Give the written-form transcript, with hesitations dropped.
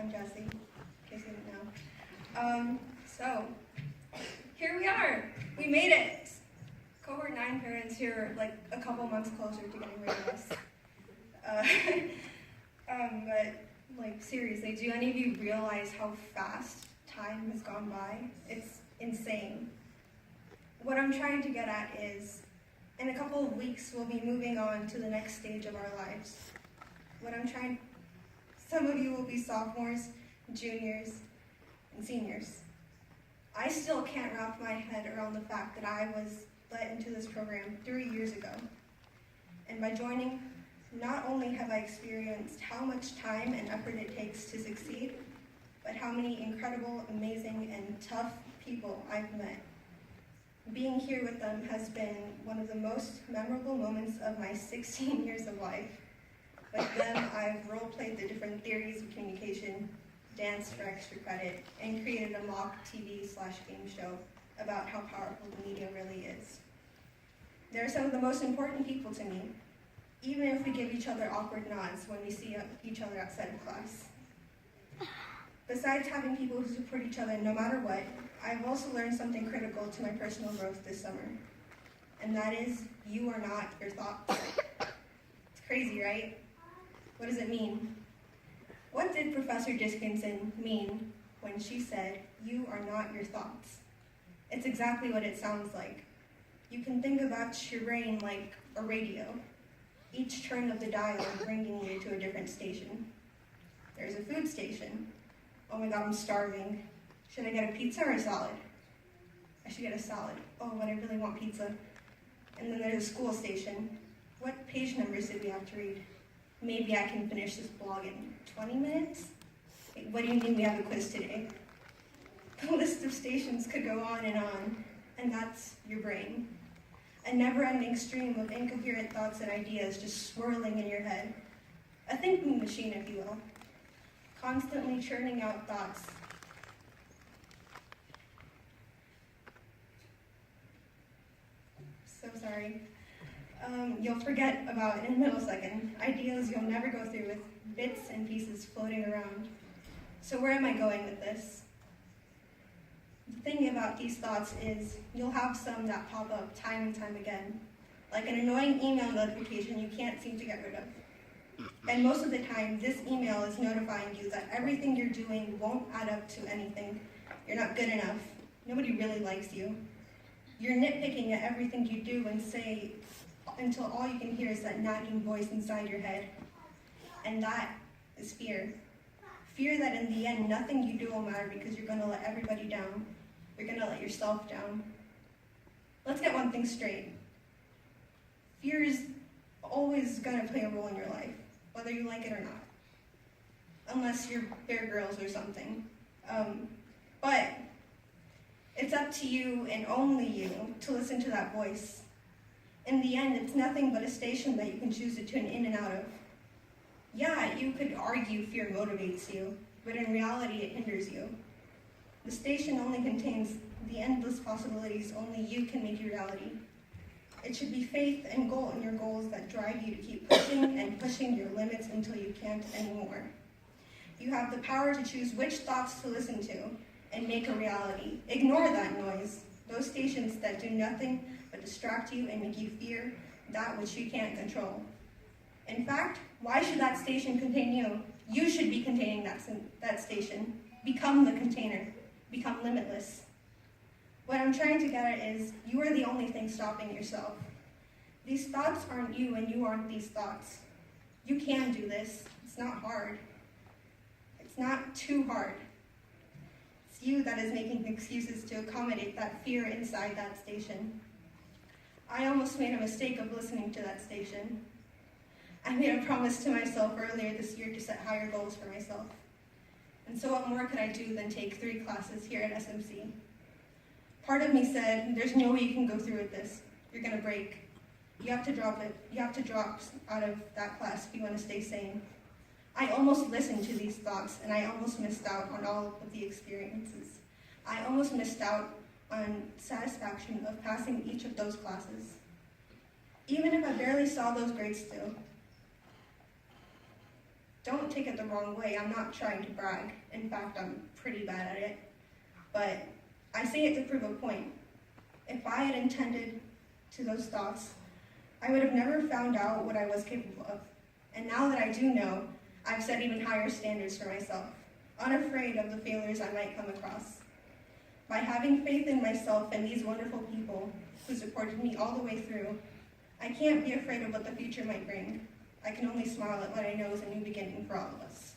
I'm Jessye, in case you didn't know. So, here we are. We made it. Cohort 9 parents here are like a couple months closer to getting rid of us. But, like, seriously, do any of you realize how fast time has gone by? It's insane. What I'm trying to get at is, in a couple of weeks, we'll be moving on to the next stage of our lives. Some of you will be sophomores, juniors, and seniors. I still can't wrap my head around the fact that I was let into this program 3 years ago. And by joining, not only have I experienced how much time and effort it takes to succeed, but how many incredible, amazing, and tough people I've met. Being here with them has been one of the most memorable moments of my 16 years of life. With them, I've role-played the different theories of communication, danced for extra credit, and created a mock TV/game show about how powerful the media really is. They're some of the most important people to me, even if we give each other awkward nods when we see each other outside of class. Besides having people who support each other no matter what, I've also learned something critical to my personal growth this summer, and that is, you are not your thoughts. It's crazy, right? What does it mean? What did Professor Dickinson mean when she said, you are not your thoughts? It's exactly what it sounds like. You can think about your brain like a radio, each turn of the dial bringing you to a different station. There's a food station. Oh my God, I'm starving. Should I get a pizza or a salad? I should get a salad. Oh, but I really want pizza. And then there's a school station. What page numbers did we have to read? Maybe I can finish this blog in 20 minutes? Wait, what do you mean we have a quiz today? The list of stations could go on, and that's your brain. A never-ending stream of incoherent thoughts and ideas just swirling in your head. A thinking machine, if you will. Constantly churning out thoughts. So sorry. You'll forget about in a millisecond. Ideas you'll never go through with bits and pieces floating around. So where am I going with this? The thing about these thoughts is you'll have some that pop up time and time again, like an annoying email notification you can't seem to get rid of. And most of the time, this email is notifying you that everything you're doing won't add up to anything. You're not good enough. Nobody really likes you. You're nitpicking at everything you do and say until all you can hear is that nagging voice inside your head. And that is fear. Fear that in the end, nothing you do will matter because you're going to let everybody down. You're going to let yourself down. Let's get one thing straight. Fear is always going to play a role in your life, whether you like it or not. Unless you're Bear Grylls or something. But it's up to you and only you to listen to that voice. In the end, it's nothing but a station that you can choose to tune in and out of. Yeah, you could argue fear motivates you, but in reality it hinders you. The station only contains the endless possibilities only you can make a reality. It should be faith and goal in your goals that drive you to keep pushing and pushing your limits until you can't anymore. You have the power to choose which thoughts to listen to and make a reality. Ignore that noise, those stations that do nothing but distract you and make you fear that which you can't control. In fact, why should that station contain you? You should be containing that station. Become the container. Become limitless. What I'm trying to get at is, you are the only thing stopping yourself. These thoughts aren't you and you aren't these thoughts. You can do this. It's not hard. It's not too hard. It's you that is making excuses to accommodate that fear inside that station. I almost made a mistake of listening to that station. I made a promise to myself earlier this year to set higher goals for myself. And so what more could I do than take 3 classes here at SMC? Part of me said, there's no way you can go through with this. You're gonna break. You have to drop it. You have to drop out of that class if you want to stay sane. I almost listened to these thoughts, and I almost missed out on all of the experiences. I almost missed out on satisfaction of passing each of those classes. Even if I barely saw those grades still, Don't take it the wrong way. I'm not trying to brag. In fact, I'm pretty bad at it. But I say it to prove a point. If I had intended to those thoughts, I would have never found out what I was capable of. And now that I do know, I've set even higher standards for myself, unafraid of the failures I might come across. By having faith in myself and these wonderful people who supported me all the way through, I can't be afraid of what the future might bring. I can only smile at what I know is a new beginning for all of us.